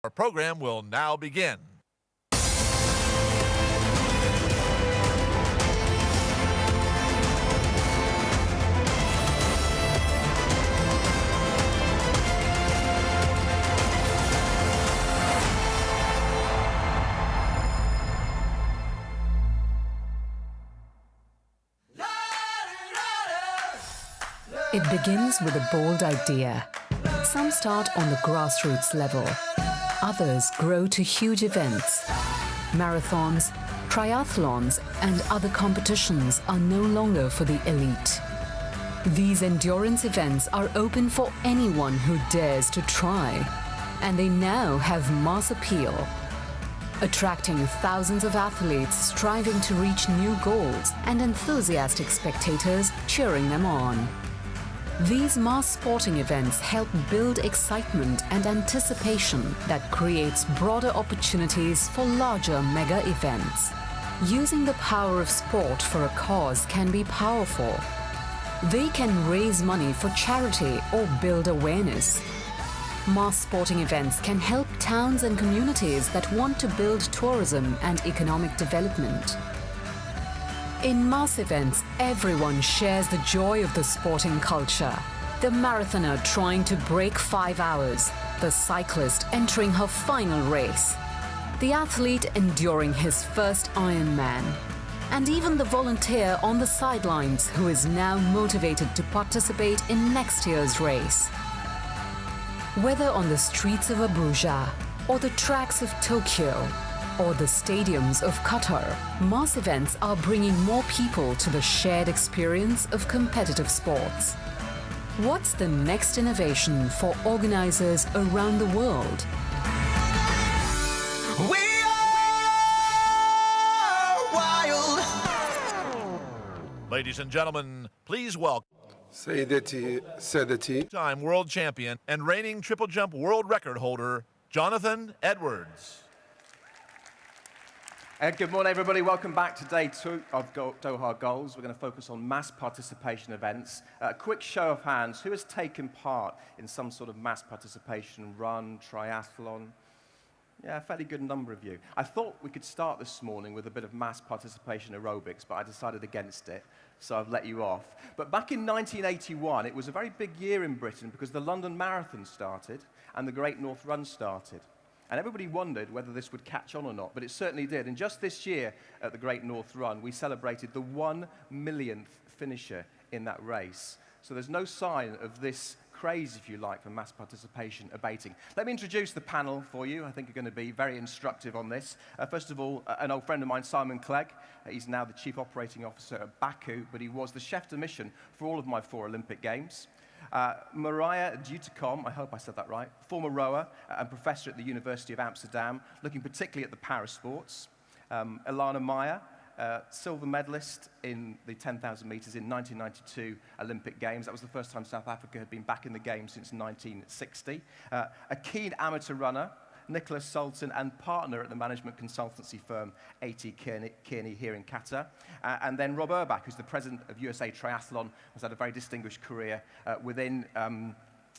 Our program will now begin. It begins with a bold idea. Some start on the grassroots level. Others grow to huge events. Marathons, triathlons, and other competitions are no longer for the elite. These endurance events are open for anyone who dares to try, and they now have mass appeal, attracting thousands of athletes striving to reach new goals and enthusiastic spectators cheering them on. These mass sporting events help build excitement and anticipation that creates broader opportunities for larger mega events. Using the power of sport for a cause can be powerful. They can raise money for charity or build awareness. Mass sporting events can help towns and communities that want to build tourism and economic development. In mass events, everyone shares the joy of the sporting culture. The marathoner trying to break 5 hours, the cyclist entering her final race, the athlete enduring his first Ironman, and even the volunteer on the sidelines who is now motivated to participate in next year's race. Whether on the streets of Abuja, or the tracks of Tokyo, or the stadiums of Qatar, mass events are bringing more people to the shared experience of competitive sports. What's the next innovation for organizers around the world? We are wild. Ladies and gentlemen, please welcome Saidati, time world champion and reigning triple jump world record holder, Jonathan Edwards. Good morning, everybody. Welcome back to day 2 of Doha Goals. We're going to focus on mass participation events. A quick show of hands. Who has taken part in some sort of mass participation run, triathlon? Yeah, a fairly good number of you. I thought we could start this morning with a bit of mass participation aerobics, but I decided against it, so I've let you off. But back in 1981, it was a very big year in Britain because the London Marathon started and the Great North Run started. And everybody wondered whether this would catch on or not, but it certainly did. And just this year at the Great North Run, we celebrated the 1 millionth finisher in that race. So there's no sign of this craze, if you like, for mass participation abating. Let me introduce the panel for you. I think you're going to be very instructive on this. First of all, an old friend of mine, Simon CLEGG. He's now the Chief Operating Officer at Baku, but he was the chef de mission for all of my 4 Olympic Games. Marije, DEUTEKOM, I hope I said that right, former rower and professor at the University of Amsterdam, looking particularly at the para sports. Elana, MEYER, silver medalist in the 10,000 meters in 1992 Olympic Games. That was the first time South Africa had been back in the Games since 1960. A keen amateur runner, Nicolas, SULTAN, and partner at the management consultancy firm Kearney here in Qatar. And then Rob URBACH, who's the president of USA Triathlon, has had a very distinguished career within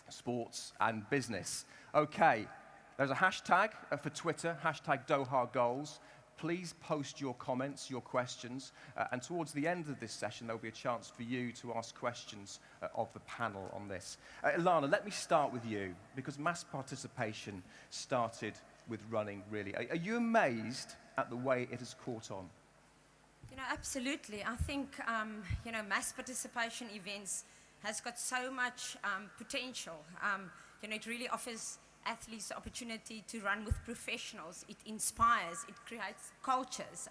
sports and business. Okay, there's a hashtag for Twitter, hashtag Doha Goals. Please post your comments, your questions, and towards the end of this session, there'll be a chance for you to ask questions of the panel on this. Elana, let me start with you, because mass participation started with running, really. Are you amazed at the way it has caught on? You know, absolutely. I think, you know, mass participation events has got so much potential. You know, it really offers athletes the opportunity to run with professionals. It inspires, it creates cultures.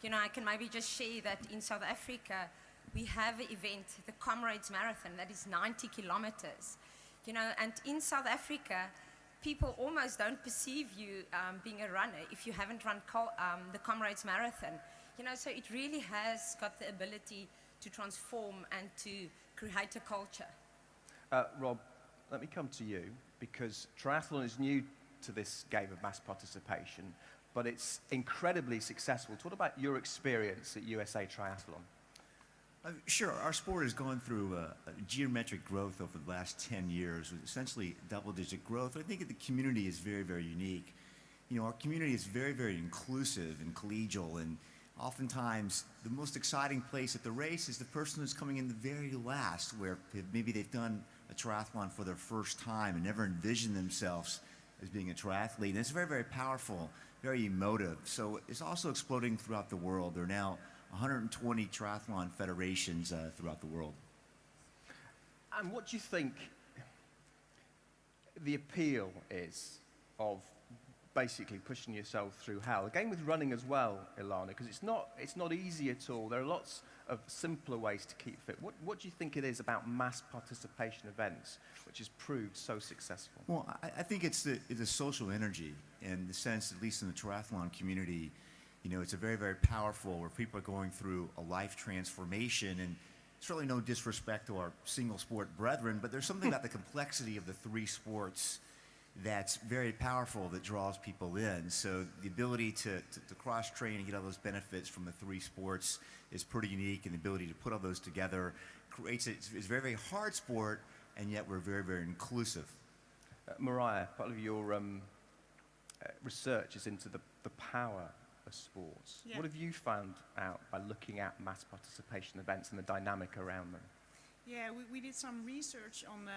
You know, I can maybe just share that in South Africa, we have an event, the Comrades Marathon, that is 90 kilometers. You know, and in South Africa, people almost don't perceive you being a runner if you haven't run the Comrades Marathon. You know, so it really has got the ability to transform and to create a culture. Rob, let me come to you, because triathlon is new to this game of mass participation, but it's incredibly successful. Talk about your experience at USA Triathlon. Sure. Our sport has gone through a geometric growth over the last 10 years, with essentially double-digit growth. I think the community is very, very unique. You know, our community is very, very inclusive and collegial, and oftentimes the most exciting place at the race is the person who's coming in the very last, where maybe they've done a triathlon for their first time and never envisioned themselves as being a triathlete. And it's very, very powerful, very emotive. So it's also exploding throughout the world. There are now 120 triathlon federations throughout the world. And what do you think the appeal is of basically pushing yourself through hell? Again with running as well, Elana, because it's not easy at all. There are lots of simpler ways to keep fit. What do you think it is about mass participation events which has proved so successful? Well, I think it's the social energy, in the sense, at least in the triathlon community, you know, it's a very, very powerful, where people are going through a life transformation, and it's really no disrespect to our single sport brethren, but there's something about the complexity of the three sports that's very powerful, that draws people in. So the ability to cross-train and get all those benefits from the three sports is pretty unique, and the ability to put all those together creates it's a very, very hard sport, and yet we're very, very inclusive. Marije, part of your research is into the power of sports. Yeah. What have you found out by looking at mass participation events and the dynamic around them? Yeah, we did some research on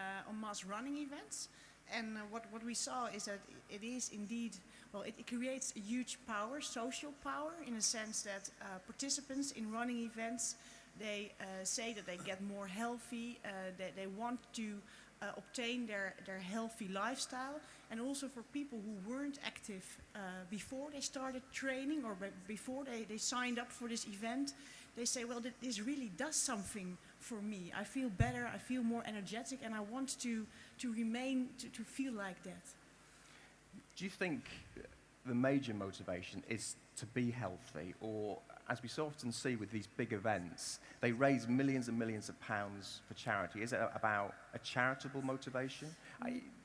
mass running events, and what we saw is that it is indeed, well, it creates a huge power, social power, in a sense that participants in running events, they say that they get more healthy, that they want to obtain their healthy lifestyle, and also for people who weren't active before they started training, or before they signed up for this event, they say, well, this really does something for me. I feel better, I feel more energetic, and I want to remain, to feel like that. Do you think the major motivation is to be healthy, or, as we so often see with these big events, they raise millions and millions of pounds for charity? Is it about a charitable motivation?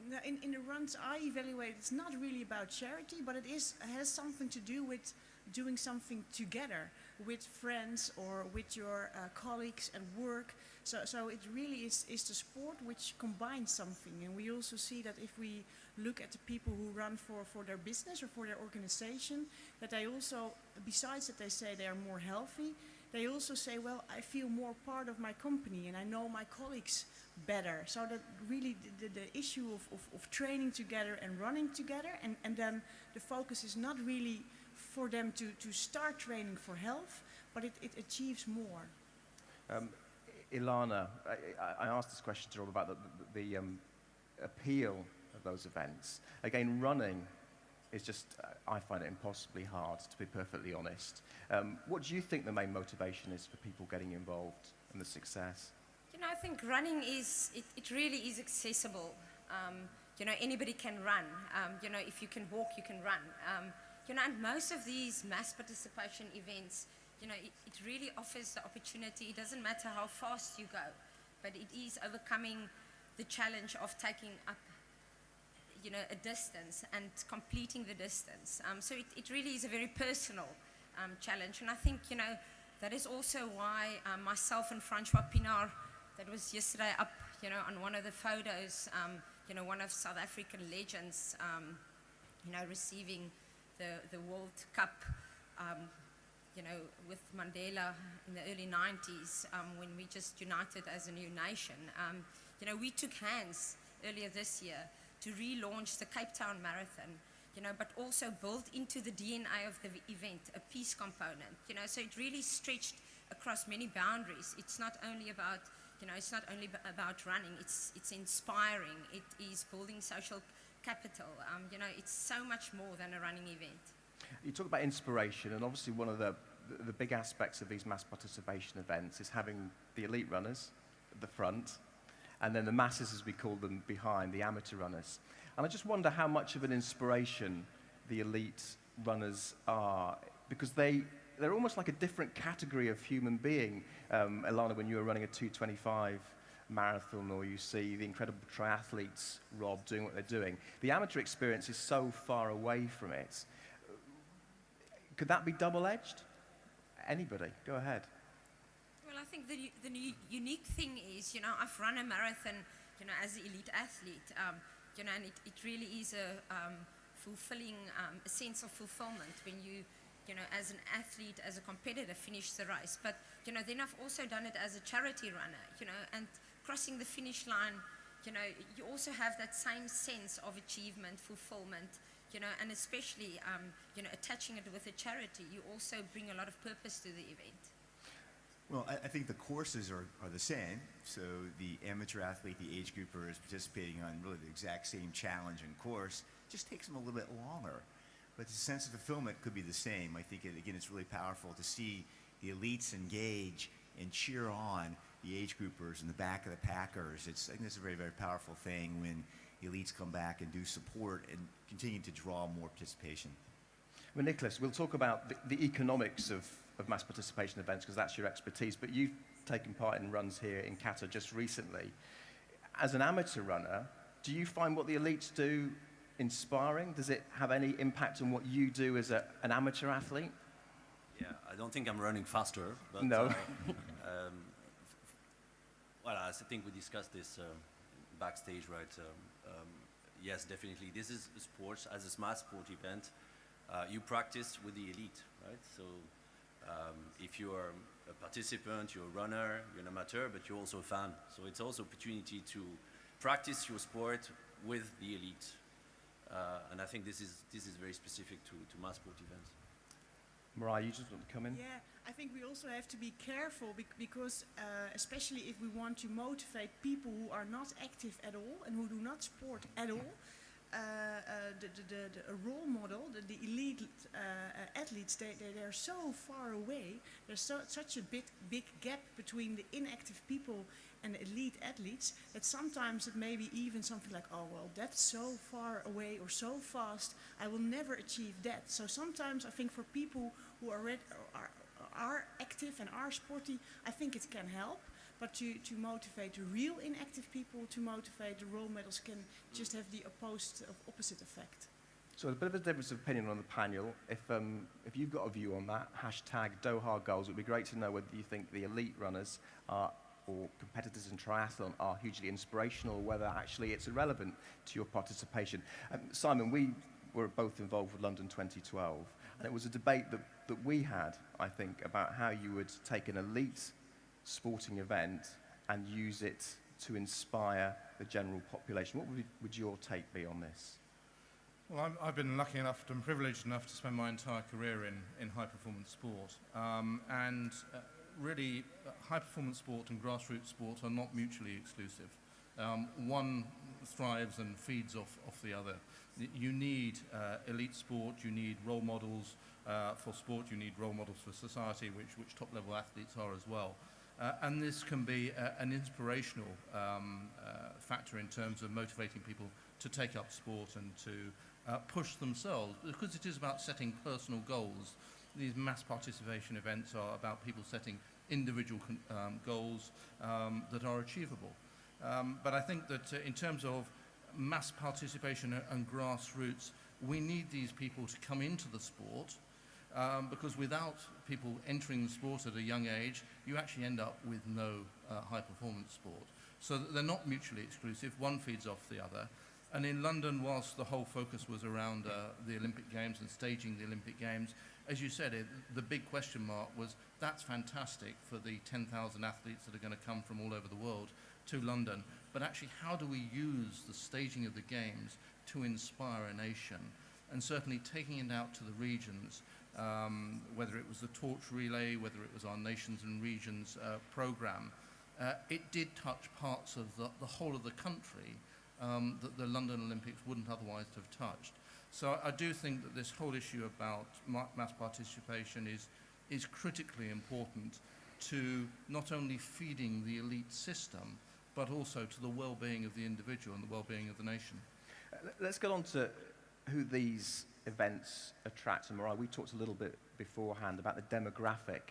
No, in the runs I evaluate, it's not really about charity, but it has something to do with doing something together with friends or with your colleagues at work. So it really is the sport which combines something. And we also see that if we look at the people who run for their business or for their organization, that they also, besides that they say they are more healthy, they also say, well, I feel more part of my company and I know my colleagues better. So that really the issue of training together and running together, and then the focus is not really for them to start training for health, but it achieves more. Elana, I asked this question to Rob about the appeal of those events. Again, running is just, I find it impossibly hard, to be perfectly honest. What do you think the main motivation is for people getting involved and the success? You know, I think running it really is accessible. You know, anybody can run. You know, if you can walk, you can run. You know, and most of these mass participation events, you know, it really offers the opportunity. It doesn't matter how fast you go, but it is overcoming the challenge of taking up, you know, a distance and completing the distance. So it really is a very personal challenge. And I think, you know, that is also why myself and Francois Pinard, that was yesterday up, you know, on one of the photos, you know, one of South African legends, you know, receiving the World Cup, you know, with Mandela in the early 90s, when we just united as a new nation. You know, we took hands earlier this year to relaunch the Cape Town Marathon, you know, but also built into the DNA of the event a peace component, you know, so it really stretched across many boundaries. It's not only about, you know, it's not only about running, it's inspiring, it is building social capital, you know, it's so much more than a running event. You talk about inspiration, and obviously one of the big aspects of these mass participation events is having the elite runners at the front, and then the masses, as we call them, behind, the amateur runners. And I just wonder how much of an inspiration the elite runners are, because they're almost like a different category of human being. Elana, when you were running a 2:25 marathon, or you see the incredible triathletes, Rob, doing what they're doing, the amateur experience is so far away from it. Could that be double-edged? Anybody, go ahead. Well, Well, I think the unique thing is, I've run a marathon, as an elite athlete, and it really is a fulfilling, a sense of fulfillment when you, as an athlete, as a competitor, finish the race. But, then I've also done it as a charity runner, and crossing the finish line, you also have that same sense of achievement, fulfillment, and especially, attaching it with a charity, you also bring a lot of purpose to the event. Well, I think the courses are the same. So the amateur athlete, the age grouper, is participating on really the exact same challenge and course. It just takes them a little bit longer. But the sense of fulfillment could be the same. I think, again, it's really powerful to see the elites engage and cheer on the age groupers in the back of the packers. I think it's a very, very powerful thing when the elites come back and do support and continue to draw more participation. Well, Nicolas, we'll talk about the economics of mass participation events, because that's your expertise, but you've taken part in runs here in Qatar just recently. As an amateur runner, do you find what the elites do inspiring? Does it have any impact on what you do as an amateur athlete? Yeah, I don't think I'm running faster, but no. Well, I think we discussed this backstage, right? Yes, definitely. This is sports. As a mass sport event, you practice with the elite, right? So if you are a participant, you're a runner, you're an amateur, but you're also a fan. So it's also an opportunity to practice your sport with the elite. And I think this is very specific to mass sport events. Marije, you just want to come in? Yeah, I think we also have to be careful because especially if we want to motivate people who are not active at all and who do not sport at all, the role model, the elite athletes, they're so far away. There's such a big gap between the inactive people and the elite athletes that sometimes it may be even something like, oh, well, that's so far away or so fast, I will never achieve that. So sometimes I think for people who are active and are sporty, I think it can help. But to motivate the real inactive people, to motivate the role models can just have the opposite effect. So a bit of a difference of opinion on the panel. If you've got a view on that, hashtag Doha Goals, it would be great to know whether you think the elite runners or competitors in triathlon are hugely inspirational, or whether actually it's irrelevant to your participation. Simon, we were both involved with London 2012, and it was a debate that we had, I think, about how you would take an elite sporting event and use it to inspire the general population. What would your take be on this? Well, I've been lucky enough and privileged enough to spend my entire career in high-performance sport. Really, high-performance sport and grassroots sport are not mutually exclusive. One thrives and feeds off the other. You need elite sport, you need role models for sport, you need role models for society, which top-level athletes are as well. And this can be an inspirational factor in terms of motivating people to take up sport and to push themselves, because it is about setting personal goals. These mass participation events are about people setting individual goals that are achievable. But I think that in terms of mass participation and grassroots, we need these people to come into the sport, because without people entering the sport at a young age, you actually end up with no high-performance sport. So they're not mutually exclusive. One feeds off the other. And in London, whilst the whole focus was around the Olympic Games and staging the Olympic Games, as you said, the big question mark was, that's fantastic for the 10,000 athletes that are going to come from all over the world to London. But actually, how do we use the staging of the Games to inspire a nation? And certainly taking it out to the regions, whether it was the torch relay, whether it was our Nations and Regions program, it did touch parts of the whole of the country that the London Olympics wouldn't otherwise have touched. So I do think that this whole issue about mass participation is critically important to not only feeding the elite system, but also to the well-being of the individual and the well-being of the nation. Let's get on to who these events attract. And Marije, we talked a little bit beforehand about the demographic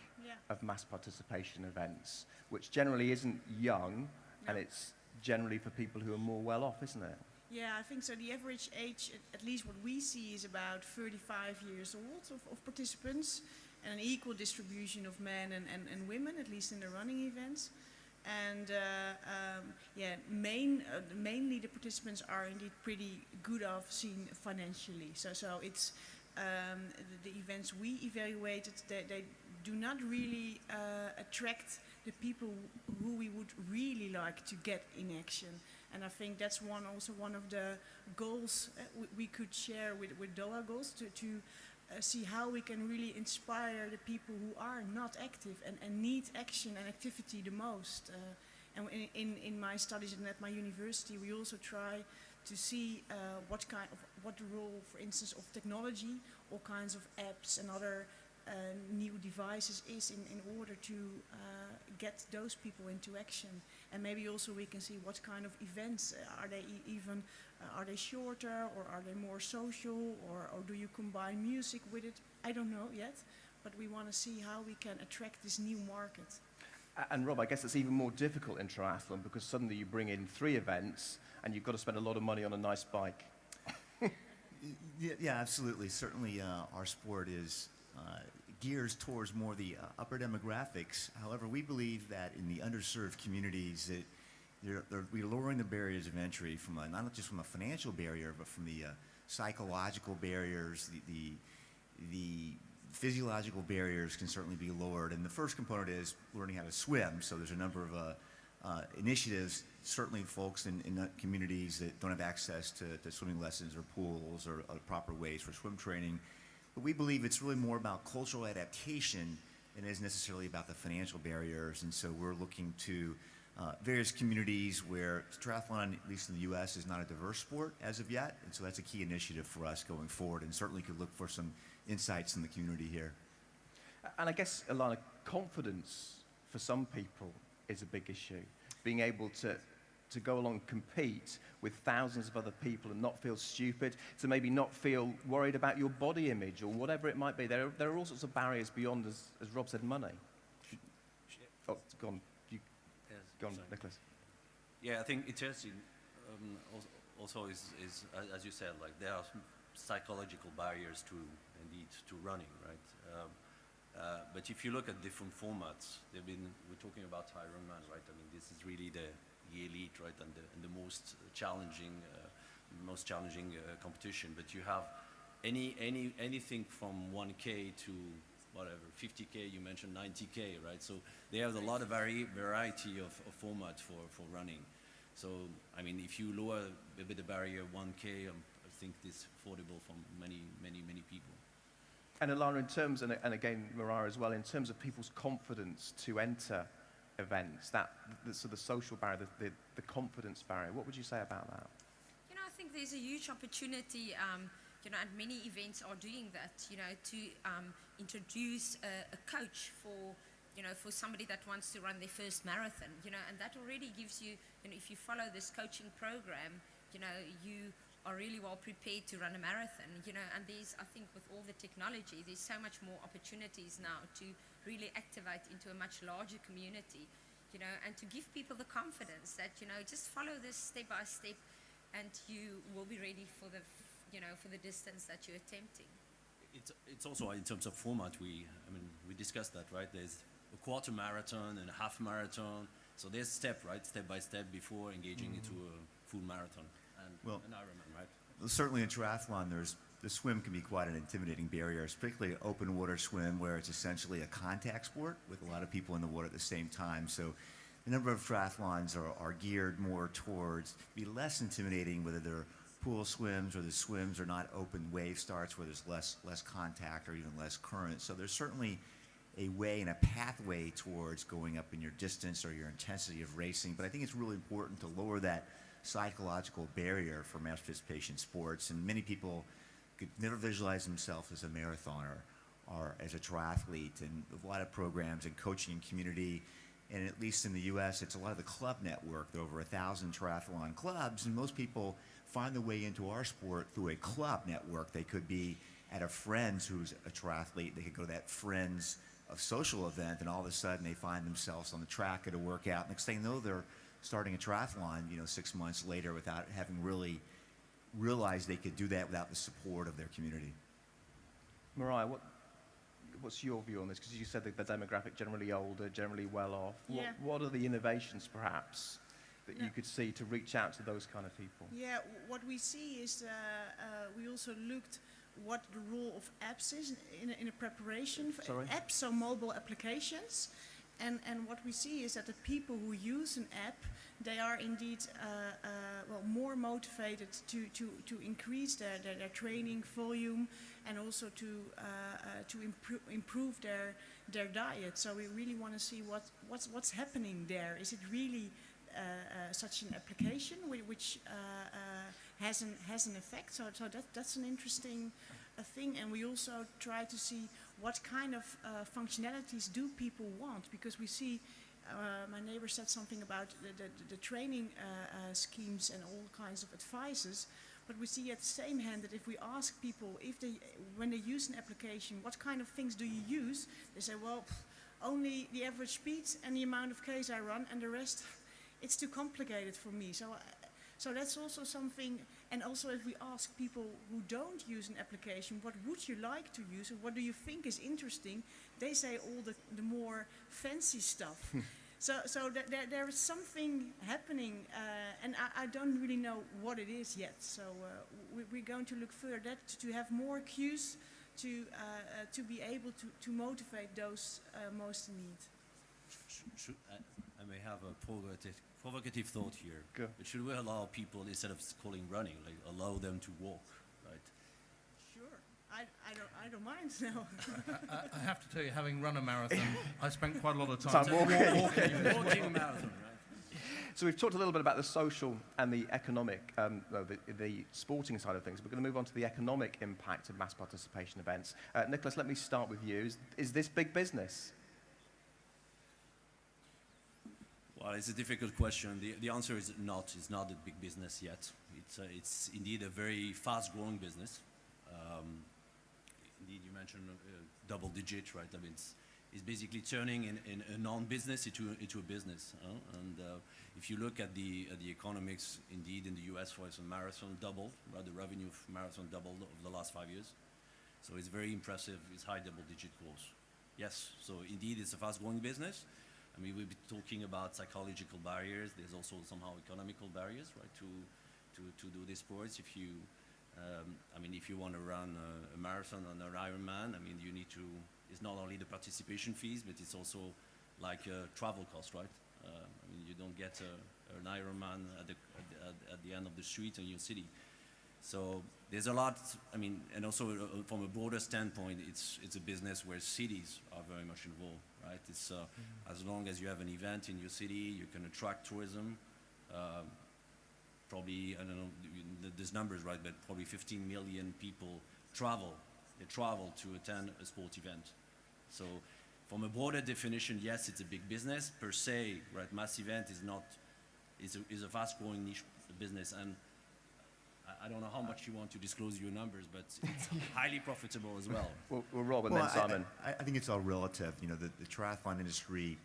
of mass participation events, which generally isn't young, and it's generally for people who are more well off, isn't it? Yeah, I think so. The average age, at least what we see, is about 35 years old of participants. and an equal distribution of men and women, at least in the running events. And mainly the participants are indeed pretty good off seen financially. So it's the events we evaluated, they do not really attract the people who we would really like to get in action. And I think that's also one of the goals we could share with Doha Goals, to see how we can really inspire the people who are not active and need action and activity the most. And in my studies and at my university, we also try to see what the role, for instance, of technology, all kinds of apps and other new devices is in order to get those people into action. And maybe also we can see what kind of events are they are they shorter, or are they more social, or do you combine music with it? I don't know yet, but we want to see how we can attract this new market. And Rob, I guess it's even more difficult in triathlon because suddenly you bring in 3 events and you've got to spend a lot of money on a nice bike. Yeah, absolutely. Certainly our sport is gears towards more the upper demographics. However, we believe that in the underserved communities, that we're lowering the barriers of entry from not just from a financial barrier, but from the psychological barriers, the physiological barriers can certainly be lowered. And the first component is learning how to swim. So there's a number of initiatives, certainly folks in communities that don't have access to swimming lessons or pools or proper ways for swim training. But we believe it's really more about cultural adaptation than it is necessarily about the financial barriers. And so we're looking to various communities where triathlon, at least in the U.S., is not a diverse sport as of yet. And so that's a key initiative for us going forward, and certainly could look for some insights in the community here. And I guess, Elana, confidence for some people is a big issue. Being able to go along and compete with thousands of other people and not feel stupid, to maybe not feel worried about your body image or whatever it might be. There are all sorts of barriers beyond, as Rob said, money. Oh, go on. Go on, Nicolas. Yeah, I think interesting also is, as you said, like there are some psychological barriers to running, right? But if you look at different formats, we're talking about Ironman, right? I mean, this is really the elite, right, and the most challenging competition. But you have anything from 1K to whatever, 50K, you mentioned 90K, right? So they have a lot of variety of formats for running. So, I mean, if you lower a bit the barrier 1K, I think this is affordable for many people. And Elana, in terms, and again, Marije as well, in terms of people's confidence to enter events, so the social barrier, the confidence barrier, what would you say about that? You know, I think there's a huge opportunity, you know, and many events are doing that, you know, to introduce a coach for, you know, for somebody that wants to run their first marathon, you know, and that already gives you, you know, if you follow this coaching program, you know, you are really well prepared to run a marathon, you know, and I think with all the technology, there's so much more opportunities now to really activate into a much larger community, you know, and to give people the confidence that, you know, just follow this step by step and you will be ready for the, you know, for the distance that you're attempting. It's also in terms of format, we discussed that, right? There's a quarter marathon and a half marathon. So there's step by step before engaging into a full marathon and an Ironman, right? Well, certainly in triathlon, the swim can be quite an intimidating barrier, particularly open water swim, where it's essentially a contact sport with a lot of people in the water at the same time. So the number of triathlons are geared more towards be less intimidating, whether they're pool swims or the swims are not open wave starts where there's less contact or even less current. So there's certainly a way and a pathway towards going up in your distance or your intensity of racing. But I think it's really important to lower that psychological barrier for mass participation sports. And many people could never visualize themselves as a marathoner or as a triathlete. And a lot of programs and coaching and community, and at least in the U.S., it's a lot of the club network. There are over 1,000 triathlon clubs, and most people find their way into our sport through a club network. They could be at a friend's who's a triathlete. They could go to that friend's social event, and all of a sudden they find themselves on the track at a workout. Next thing you know, they're starting a triathlon, you know, 6 months later without having really realized they could do that without the support of their community. Marije, what's your view on this? Because you said that the demographic generally older, generally well off. Yeah. What are the innovations, perhaps, that you Yeah. could see to reach out to those kind of people? Yeah, what we see is we also looked what the role of apps is in a preparation for Sorry? apps, so mobile applications. And what we see is that the people who use an app, they are indeed more motivated to increase their training volume and also to improve their diet. So we really want to see what's happening there. Is it really such an application which has an effect? So that's an interesting thing. And we also try to see what kind of functionalities do people want, because we see, my neighbor said something about the training schemes and all kinds of advices, but we see at the same hand that if we ask people when they use an application, what kind of things do you use, they say, well, only the average speed and the amount of Ks I run, and the rest, it's too complicated for me. So that's also something. And also, if we ask people who don't use an application, what would you like to use, or what do you think is interesting, they say all the more fancy stuff. So there is something happening, and I don't really know what it is yet. So we're going to look further to have more cues to be able to motivate those most in need. I may have a provocative thought here. Go. But should we allow people, instead of calling running, like allow them to walk, right? Sure, I don't mind. No. I have to tell you, having run a marathon, I spent quite a lot of time Time walking. Walking a marathon, right? So we've talked a little bit about the social and the economic, the sporting side of things. We're going to move on to the economic impact of mass participation events. Nicolas, let me start with you. Is this big business? Well, it's a difficult question. The answer is not. It's not a big business yet. It's indeed a very fast-growing business. Indeed, you mentioned double digit, right? I mean, it's basically turning in a non-business into a business. And if you look at the economics, indeed, in the US, for instance, marathon doubled, right? The revenue of marathon doubled over the last 5 years. So it's very impressive. It's high double-digit growth. Yes, so indeed, it's a fast-growing business. I mean, we'll be talking about psychological barriers. There's also somehow economical barriers, right, to do these sports. If you, if you want to run a marathon or an Ironman, I mean, you need to. It's not only the participation fees, but it's also like travel cost, right? I mean, you don't get an Ironman at the end of the street in your city. So there's a lot. I mean, and also from a broader standpoint, it's a business where cities are very much involved. Right? It's as long as you have an event in your city, you can attract tourism. Probably, I don't know, there's numbers, right? But probably 15 million people travel. They travel to attend a sports event. So, from a broader definition, yes, it's a big business per se. Right? Mass event is not is a fast-growing niche business, and I don't know how much you want to disclose your numbers, but it's highly profitable as well. Well, Rob, and then Simon. I think it's all relative. You know, the triathlon industry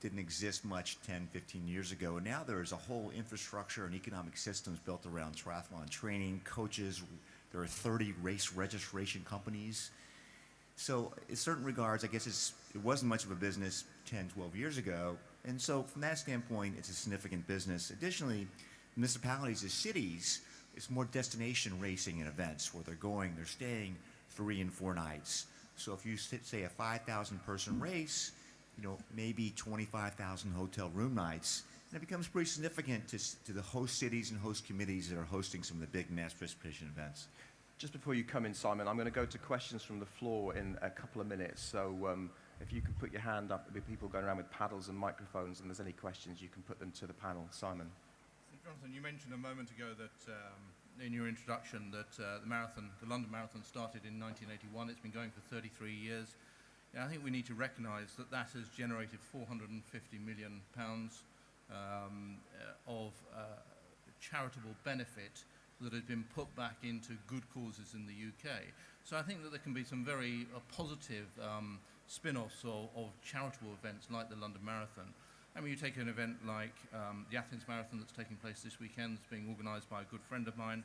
didn't exist much 10, 15 years ago, and now there is a whole infrastructure and economic systems built around triathlon training, coaches. There are 30 race registration companies. So in certain regards, I guess it wasn't much of a business 10, 12 years ago, and so from that standpoint, it's a significant business. Additionally, municipalities as cities, it's more destination racing and events where they're staying 3 and 4 nights. So if you say a 5,000 person race, you know, maybe 25,000 hotel room nights, and it becomes pretty significant to the host cities and host committees that are hosting some of the big mass participation events. Just before you come in, Simon, I'm going to go to questions from the floor in a couple of minutes. So if you can put your hand up, there'll be people going around with paddles and microphones, and if there's any questions, you can put them to the panel. Simon. Jonathan, you mentioned a moment ago that in your introduction that the London Marathon started in 1981. It's been going for 33 years. I think we need to recognise that that has generated £450 million of charitable benefit that has been put back into good causes in the UK. So I think that there can be some very positive spin-offs of charitable events like the London Marathon. I mean, you take an event like the Athens Marathon that's taking place this weekend, that's being organised by a good friend of mine,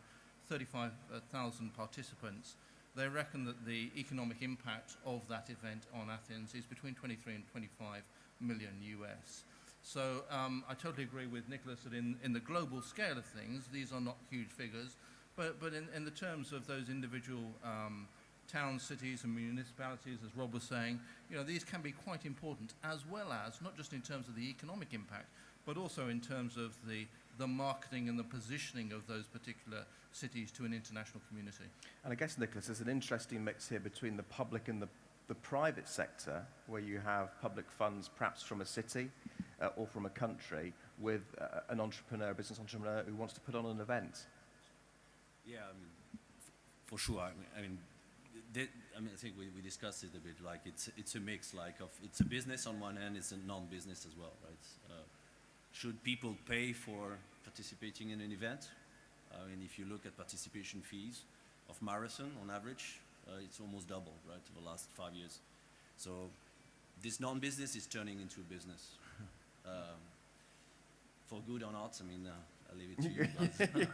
35,000 participants. they reckon that the economic impact of that event on Athens is between 23 and 25 million US. So I totally agree with Nicolas that in the global scale of things, these are not huge figures, but in the terms of those individual towns, cities and municipalities, as Rob was saying, these can be quite important, as well as, not just in terms of the economic impact, but also in terms of the marketing and the positioning of those particular cities to an international community. And I guess, Nicolas, there's an interesting mix here between the public and the private sector, where you have public funds perhaps from a city or from a country with an entrepreneur, a business entrepreneur who wants to put on an event. Yeah, I mean, for sure. I mean, I think we discussed it a bit. Like it's a mix. Like it's a business on one hand, it's a non-business as well, right? Should people pay for participating in an event? I mean, if you look at participation fees of marathon on average, it's almost double, right, over the last 5 years. So this non-business is turning into a business. For good or not, I mean, I'll leave it to you.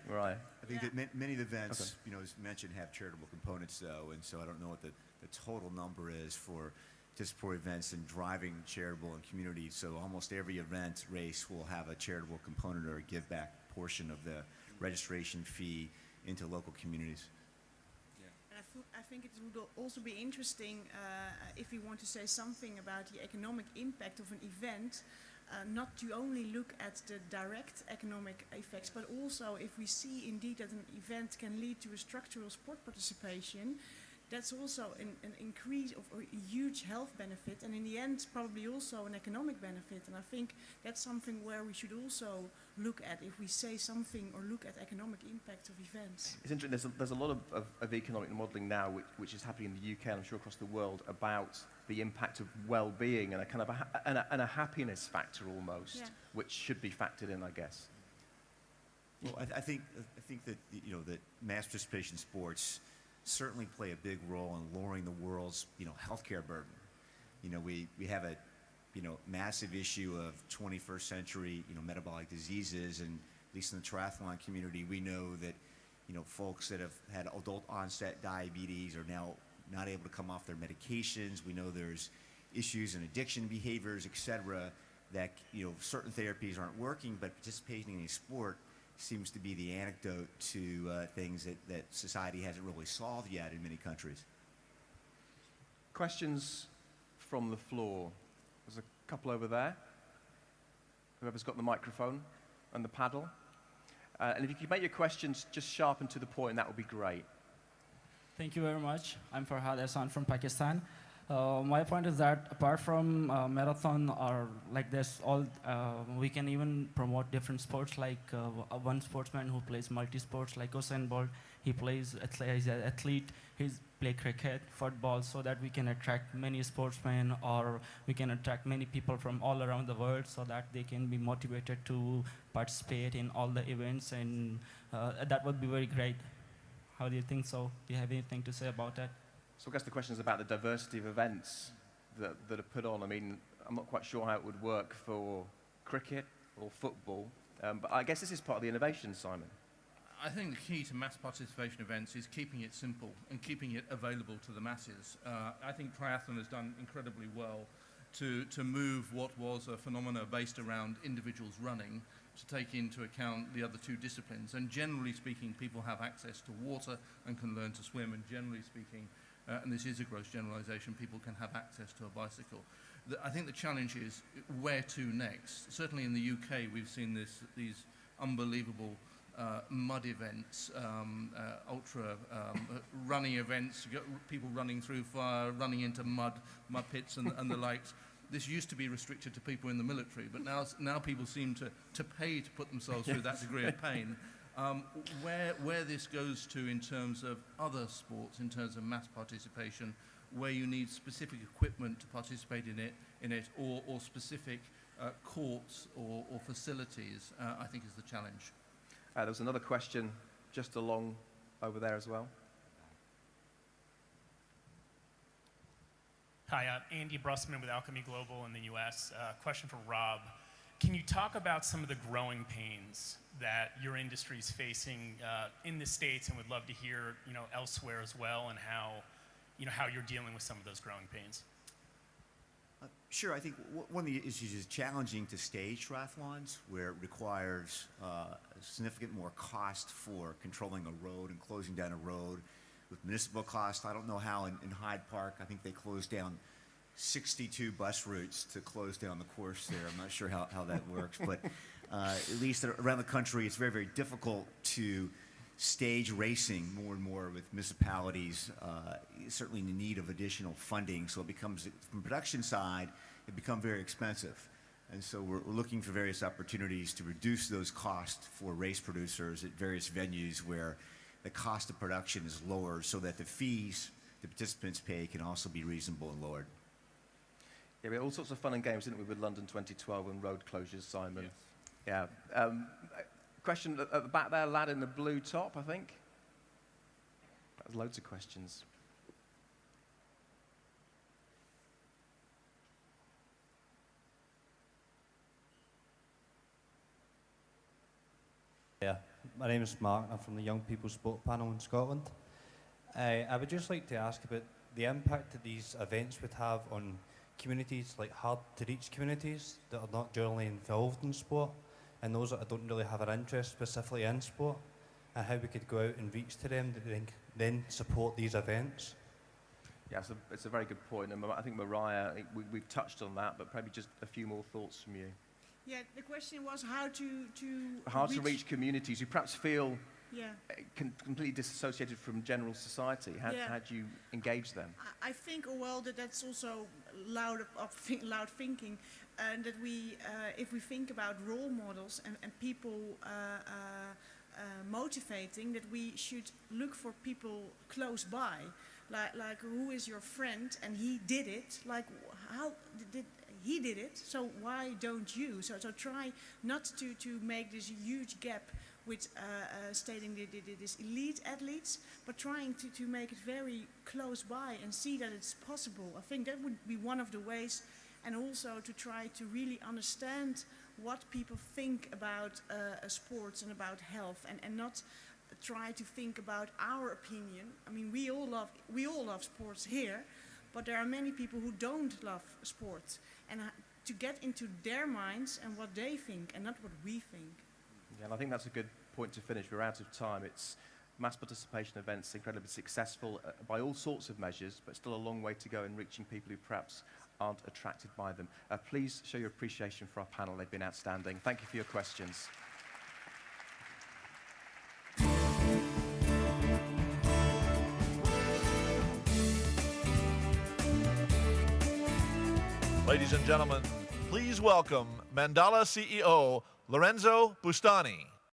Right. I think that many of the events, as mentioned, have charitable components, though, and so I don't know what the total number is for events and driving charitable and community. So almost every event race will have a charitable component or a give back portion of the registration fee into local communities. And I think it would also be interesting if we want to say something about the economic impact of an event, not to only look at the direct economic effects, but also if we see indeed that an event can lead to a structural sport participation, that's also an increase of a huge health benefit, and in the end probably also an economic benefit. And I think that's something where we should also look at if we say something or look at economic impact of events. It's interesting, there's a lot of economic modelling now which is happening in the UK and I'm sure across the world about the impact of well-being and a kind of a happiness factor almost, which should be factored in, I guess. Well, I think that that mass participation sports certainly play a big role in lowering the world's healthcare burden. We have a massive issue of 21st century metabolic diseases, and at least in the triathlon community, we know that folks that have had adult onset diabetes are now not able to come off their medications. We know there's issues in addiction behaviors, etc., that certain therapies aren't working, but participating in a sport seems to be the antidote to things that society hasn't really solved yet in many countries. Questions from the floor? There's a couple over there. Whoever's got the microphone and the paddle. And if you could make your questions just sharp and to the point, that would be great. Thank you very much. I'm Farhad Ehsan from Pakistan. My point is that apart from marathon or like this, we can even promote different sports. Like one sportsman who plays multi-sports, like Usain Bolt, he plays as an athlete. He's play cricket, football, so that we can attract many sportsmen, or we can attract many people from all around the world, so that they can be motivated to participate in all the events, and that would be very great. How do you think so? Do you have anything to say about that? So I guess the question is about the diversity of events that are put on. I mean, I'm not quite sure how it would work for cricket or football, but I guess this is part of the innovation, Simon. I think the key to mass participation events is keeping it simple and keeping it available to the masses. I think triathlon has done incredibly well to move what was a phenomena based around individuals running to take into account the other two disciplines. And generally speaking, people have access to water and can learn to swim, and generally speaking, and this is a gross generalization, people can have access to a bicycle. I think the challenge is where to next. Certainly in the UK, we've seen these unbelievable mud events, ultra running events, people running through fire, running into mud pits and the likes. This used to be restricted to people in the military, but now people seem to pay to put themselves through that degree of pain. Where this goes to in terms of other sports, in terms of mass participation, where you need specific equipment to participate in it, or specific courts or facilities, I think is the challenge. There was another question just along over there as well. Hi, Andy Brussman with Alchemy Global in the US. Question for Rob. Can you talk about some of the growing pains that your industry is facing in the States, and would love to hear, elsewhere as well, and how you're dealing with some of those growing pains? Sure, I think one of the issues is challenging to stage triathlons, where it requires significant more cost for controlling a road and closing down a road with municipal cost. I don't know how in Hyde Park, I think they closed down 62 bus routes to close down the course there. I'm not sure how that works, but at least around the country, it's very, very difficult to stage racing more and more with municipalities certainly in need of additional funding. So it becomes, from the production side, it becomes very expensive. And so we're looking for various opportunities to reduce those costs for race producers at various venues where the cost of production is lower, so that the fees the participants pay can also be reasonable and lowered. Yeah, we had all sorts of fun and games, didn't we, with London 2012 and road closures, Simon? Yes. Yeah. Question at the back there, lad in the blue top, I think. That was loads of questions. Yeah, my name is Mark. I'm from the Young People Sport Panel in Scotland. I would just like to ask about the impact that these events would have on communities, like hard-to-reach communities that are not generally involved in sport, and those that don't really have an interest specifically in sport, and how we could go out and reach to them to then support these events. Yeah, it's a very good point, and I think Marije, we've touched on that, but probably just a few more thoughts from you. Yeah, the question was how to reach communities who perhaps feel yeah. Completely disassociated from general society. How do you engage them? I think, well, that's also loud thinking, and that we, if we think about role models and people motivating, that we should look for people close by, like who is your friend and he did it, like how did he did it, so why don't you? So try not to make this huge gap with stating this elite athletes, but trying to make it very close by and see that it's possible. I think that would be one of the ways, and also to try to really understand what people think about sports and about health, and not try to think about our opinion. I mean, we all love sports here, but there are many people who don't love sports, and to get into their minds and what they think and not what we think. Yeah, and I think that's a good point to finish. We're out of time. It's mass participation events, incredibly successful by all sorts of measures, but still a long way to go in reaching people who perhaps aren't attracted by them. Please show your appreciation for our panel. They've been outstanding. Thank you for your questions. Ladies and gentlemen, please welcome Mandala CEO Lorenzo Bustani.